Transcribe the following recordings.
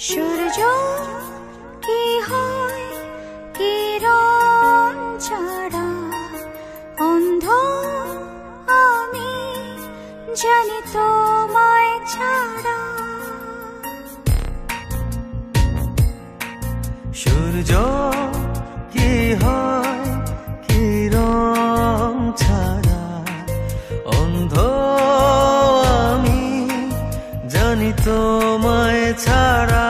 সূর্য কি হয় কিরণ ছাড়া, অন্ধ আমি জানি তোমায় ছাড়া। সূর্য কি হয় কিরণ ছাড়া, অন্ধ আমি জানি তোমায় ছাড়া।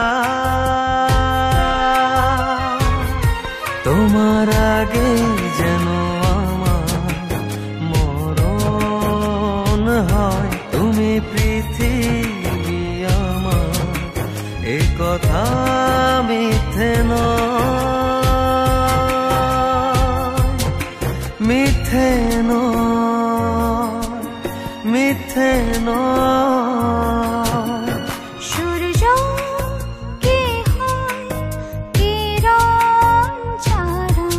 তোমার আগে যেন আমার মরণ হয়, তুমি পৃথিবী আমার, এ কথা মিথ্যে নয়, মিথ্যে নয়, মিথ্যে নয়। সূর্য কি হয় কিরণ ছাড়া,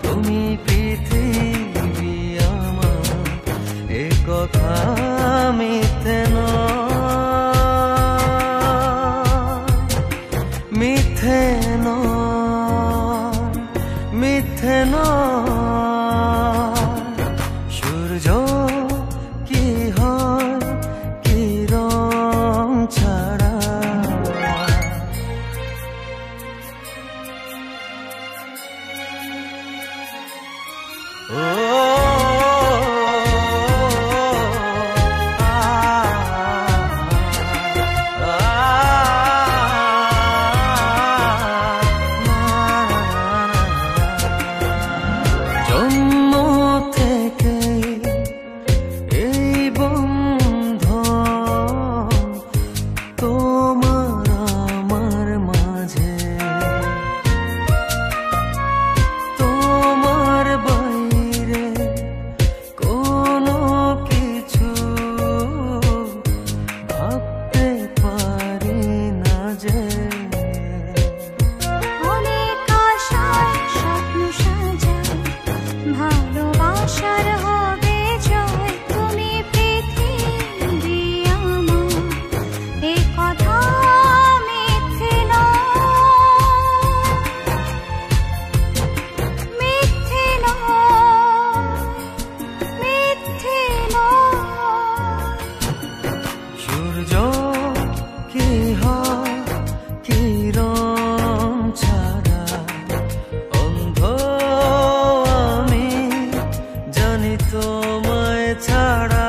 তুমি পৃথিবী আমার, এ কথা মিথ্যে নয়, মিথ্যে নয়, মিথ্যে নয়। সূর্য কি হয় কিরণ ছাড়া। জন্ম থেকে এই বন্ধন তোমার আমার মাঝে, তোমার বাইরে কোনো কিছু ভাবতে পারি না যে। অনেক আশায় স্বপ্ন সাজাই, ভালোবাসার হবে জয়, তুমি পৃথিবী আমার, এ কথা মিথ্যে নয়, মিথ্যে নয়, মিথ্যে নয়। সূর্য কি হয় কিরণ ছাড়া, অন্ধ আমি জানি তোমায় ছাড়া।